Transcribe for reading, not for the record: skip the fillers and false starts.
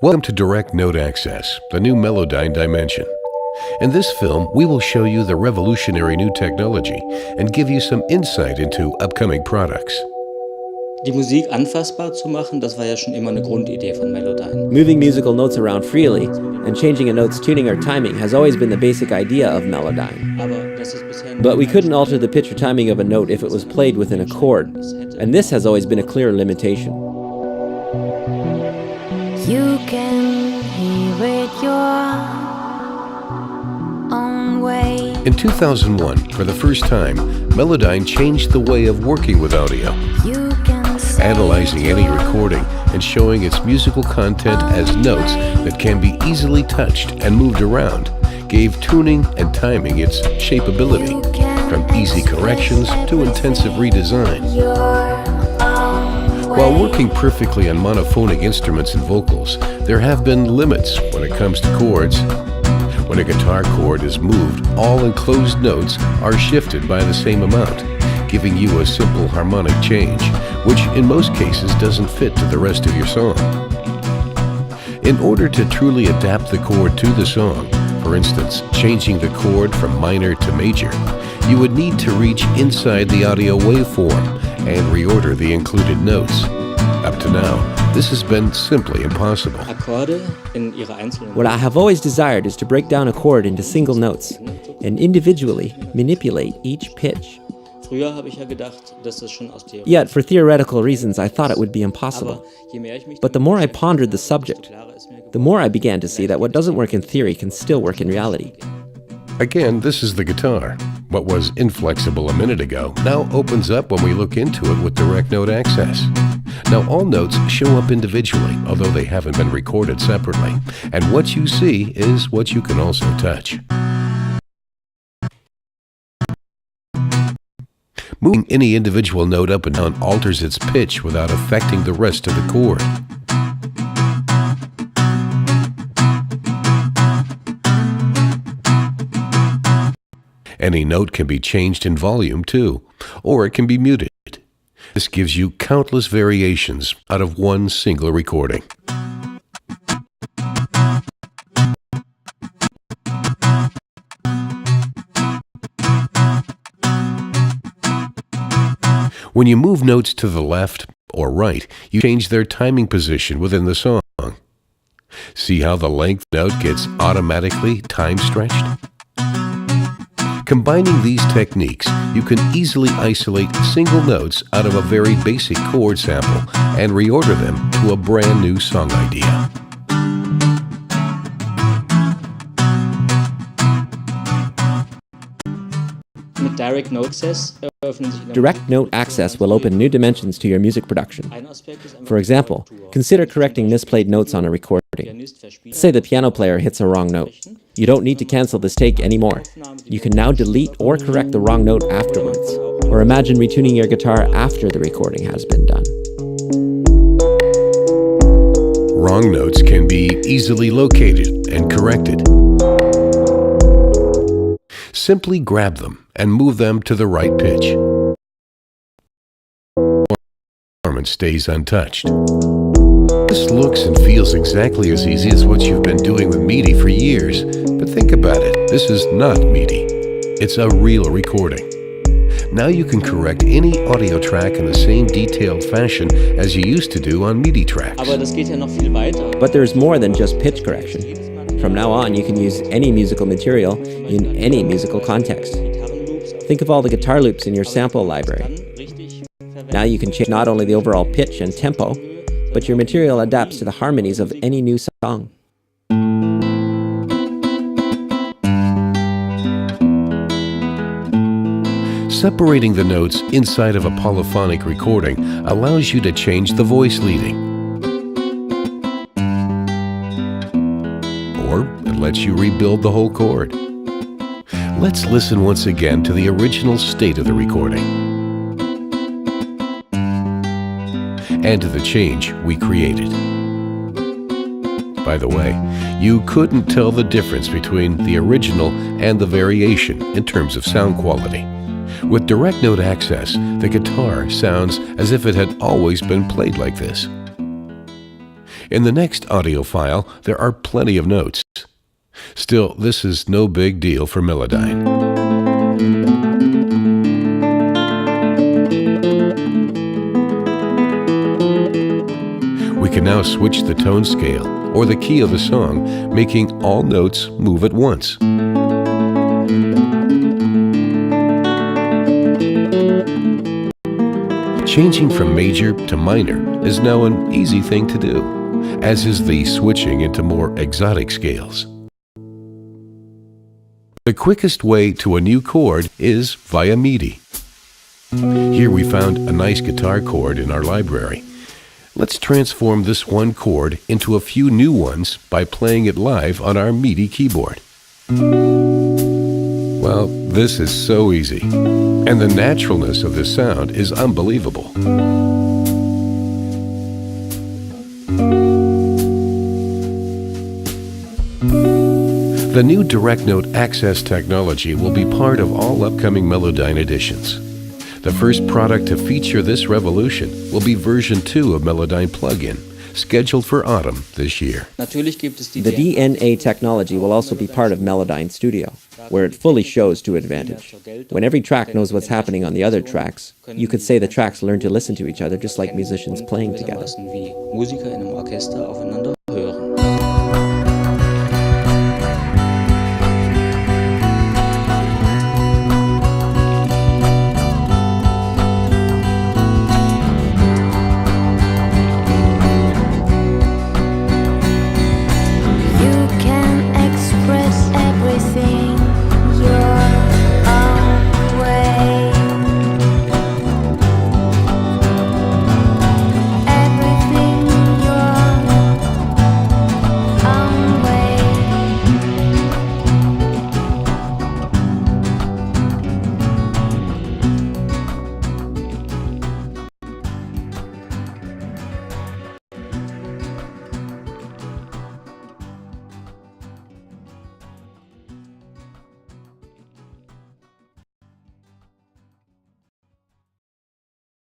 Welcome to Direct Note Access, the new Melodyne dimension. In this film, we will show you the revolutionary new technology and give you some insight into upcoming products. Die Musik anfassbar zu machen, das war ja schon immer eine Grundidee von Melodyne. Moving musical notes around freely and changing a note's tuning or timing has always been the basic idea of Melodyne. But we couldn't alter the pitch or timing of a note if it was played within a chord, and this has always been a clear limitation. You can hear it your own way. In 2001, for the first time, Melodyne changed the way of working with audio, analyzing any recording and showing its musical content as notes that can be easily touched and moved around, gave tuning and timing its shapeability, from easy corrections to intensive redesign. While working perfectly on monophonic instruments and vocals, there have been limits when it comes to chords. When a guitar chord is moved, all enclosed notes are shifted by the same amount, giving you a simple harmonic change, which in most cases doesn't fit to the rest of your song. In order to truly adapt the chord to the song, for instance, changing the chord from minor to major, you would need to reach inside the audio waveform and reorder the included notes. Up to now, this has been simply impossible. What I have always desired is to break down a chord into single notes and individually manipulate each pitch. Yet, for theoretical reasons, I thought it would be impossible. But the more I pondered the subject, the more I began to see that what doesn't work in theory can still work in reality. Again, this is the guitar. What was inflexible a minute ago now opens up when we look into it with Direct Note Access. Now all notes show up individually, although they haven't been recorded separately, and what you see is what you can also touch. Moving any individual note up and down alters its pitch without affecting the rest of the chord. Any note can be changed in volume too, or it can be muted. This gives you countless variations out of one single recording. When you move notes to the left or right, you change their timing position within the song. See how the length note gets automatically time stretched? Combining these techniques, you can easily isolate single notes out of a very basic chord sample and reorder them to a brand new song idea. Direct Note Access will open new dimensions to your music production. For example, consider correcting misplayed notes on a recording. Let's say the piano player hits a wrong note. You don't need to cancel this take anymore. You can now delete or correct the wrong note afterwards. Or imagine retuning your guitar after the recording has been done. Wrong notes can be easily located and corrected. Simply grab them and move them to the right pitch. Performance stays untouched. This looks and feels exactly as easy as what you've been doing with MIDI for years, but think about it, this is not MIDI. It's a real recording. Now you can correct any audio track in the same detailed fashion as you used to do on MIDI tracks. But there's more than just pitch correction. From now on, you can use any musical material in any musical context. Think of all the guitar loops in your sample library. Now you can change not only the overall pitch and tempo, but your material adapts to the harmonies of any new song. Separating the notes inside of a polyphonic recording allows you to change the voice leading. Or it lets you rebuild the whole chord. Let's listen once again to the original state of the recording and to the change we created. By the way, you couldn't tell the difference between the original and the variation in terms of sound quality. With Direct Note Access, the guitar sounds as if it had always been played like this. In the next audio file, there are plenty of notes. Still, this is no big deal for Melodyne. We can now switch the tone scale or the key of the song, making all notes move at once. Changing from major to minor is now an easy thing to do, as is the switching into more exotic scales. The quickest way to a new chord is via MIDI. Here we found a nice guitar chord in our library. Let's transform this one chord into a few new ones by playing it live on our MIDI keyboard. Well, this is so easy, and the naturalness of this sound is unbelievable. The new direct note access technology will be part of all upcoming Melodyne editions. The first product to feature this revolution will be version 2 of Melodyne plugin, scheduled for autumn this year. The DNA technology will also be part of Melodyne Studio, where it fully shows to advantage. When every track knows what's happening on the other tracks, you could say the tracks learn to listen to each other just like musicians playing together.